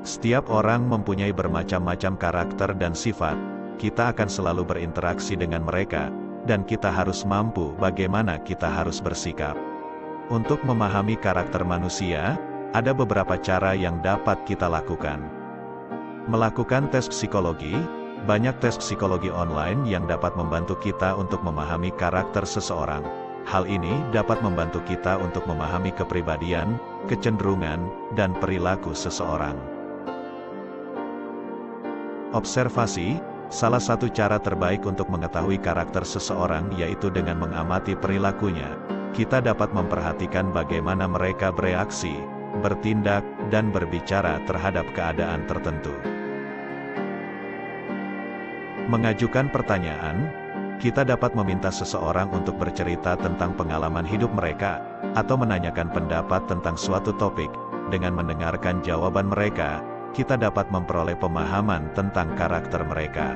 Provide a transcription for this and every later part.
Setiap orang mempunyai bermacam-macam karakter dan sifat, kita akan selalu berinteraksi dengan mereka, dan kita harus mampu bagaimana kita harus bersikap. Untuk memahami karakter manusia, ada beberapa cara yang dapat kita lakukan. Melakukan tes psikologi. Banyak tes psikologi online yang dapat membantu kita untuk memahami karakter seseorang. Hal ini dapat membantu kita untuk memahami kepribadian, kecenderungan, dan perilaku seseorang. Observasi. Salah satu cara terbaik untuk mengetahui karakter seseorang yaitu dengan mengamati perilakunya. Kita dapat memperhatikan bagaimana mereka bereaksi, bertindak, dan berbicara terhadap keadaan tertentu. Mengajukan pertanyaan, kita dapat meminta seseorang untuk bercerita tentang pengalaman hidup mereka, atau menanyakan pendapat tentang suatu topik. Dengan mendengarkan jawaban mereka, kita dapat memperoleh pemahaman tentang karakter mereka.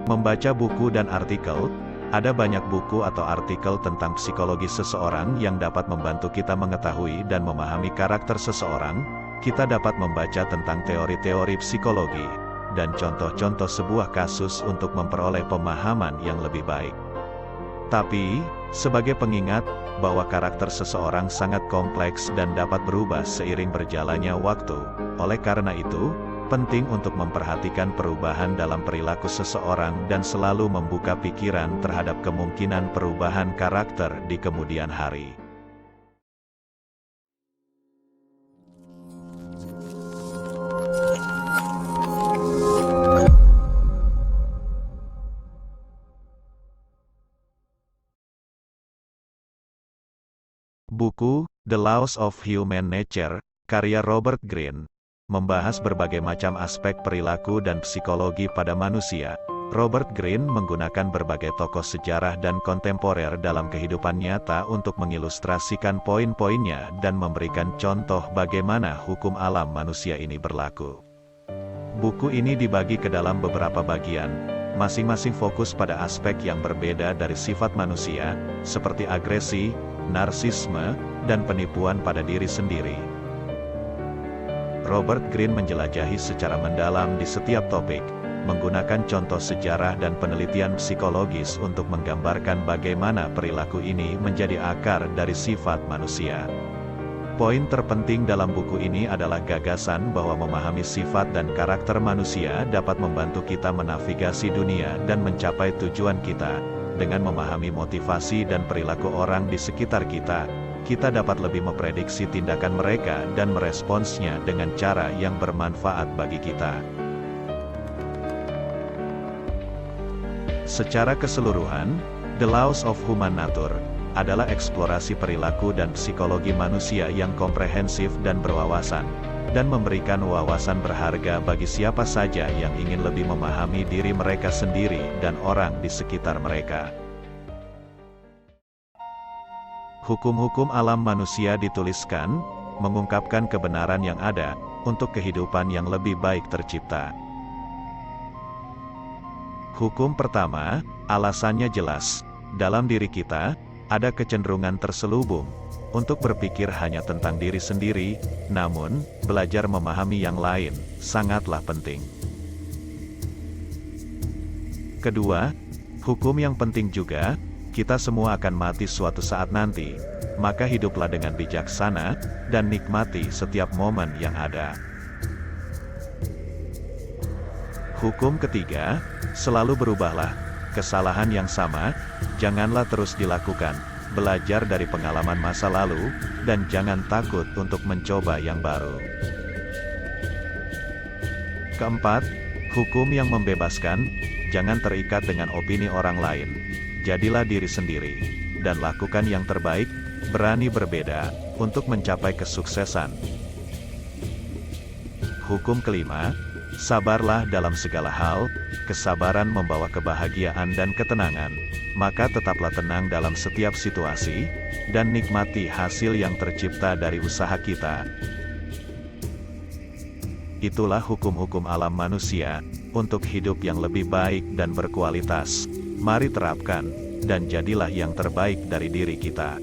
Membaca buku dan artikel. Ada banyak buku atau artikel tentang psikologi seseorang yang dapat membantu kita mengetahui dan memahami karakter seseorang. Kita dapat membaca tentang teori-teori psikologi dan contoh-contoh sebuah kasus untuk memperoleh pemahaman yang lebih baik. Tapi, sebagai pengingat bahwa karakter seseorang sangat kompleks dan dapat berubah seiring berjalannya waktu, oleh karena itu, penting untuk memperhatikan perubahan dalam perilaku seseorang dan selalu membuka pikiran terhadap kemungkinan perubahan karakter di kemudian hari. Buku, The Laws of Human Nature, karya Robert Greene, membahas berbagai macam aspek perilaku dan psikologi pada manusia. Robert Greene menggunakan berbagai tokoh sejarah dan kontemporer dalam kehidupan nyata untuk mengilustrasikan poin-poinnya dan memberikan contoh bagaimana hukum alam manusia ini berlaku. Buku ini dibagi ke dalam beberapa bagian, masing-masing fokus pada aspek yang berbeda dari sifat manusia, seperti agresi, narsisme, dan penipuan pada diri sendiri. Robert Greene menjelajahi secara mendalam di setiap topik, menggunakan contoh sejarah dan penelitian psikologis untuk menggambarkan bagaimana perilaku ini menjadi akar dari sifat manusia. Poin terpenting dalam buku ini adalah gagasan bahwa memahami sifat dan karakter manusia dapat membantu kita menavigasi dunia dan mencapai tujuan kita. Dengan memahami motivasi dan perilaku orang di sekitar kita, kita dapat lebih memprediksi tindakan mereka dan meresponsnya dengan cara yang bermanfaat bagi kita. Secara keseluruhan, The Laws of Human Nature adalah eksplorasi perilaku dan psikologi manusia yang komprehensif dan berwawasan, dan memberikan wawasan berharga bagi siapa saja yang ingin lebih memahami diri mereka sendiri dan orang di sekitar mereka. Hukum-hukum alam manusia dituliskan, mengungkapkan kebenaran yang ada, untuk kehidupan yang lebih baik tercipta. Hukum pertama, alasannya jelas. Dalam diri kita, ada kecenderungan terselubung untuk berpikir hanya tentang diri sendiri, namun, belajar memahami yang lain, sangatlah penting. Kedua, hukum yang penting juga, kita semua akan mati suatu saat nanti, maka hiduplah dengan bijaksana, dan nikmati setiap momen yang ada. Hukum ketiga, selalu berubahlah. Kesalahan yang sama, janganlah terus dilakukan. Belajar dari pengalaman masa lalu, dan jangan takut untuk mencoba yang baru. Keempat, hukum yang membebaskan, jangan terikat dengan opini orang lain. Jadilah diri sendiri, dan lakukan yang terbaik, berani berbeda, untuk mencapai kesuksesan. Hukum kelima, sabarlah dalam segala hal, kesabaran membawa kebahagiaan dan ketenangan, maka tetaplah tenang dalam setiap situasi, dan nikmati hasil yang tercipta dari usaha kita. Itulah hukum-hukum alam manusia, untuk hidup yang lebih baik dan berkualitas. Mari terapkan, dan jadilah yang terbaik dari diri kita.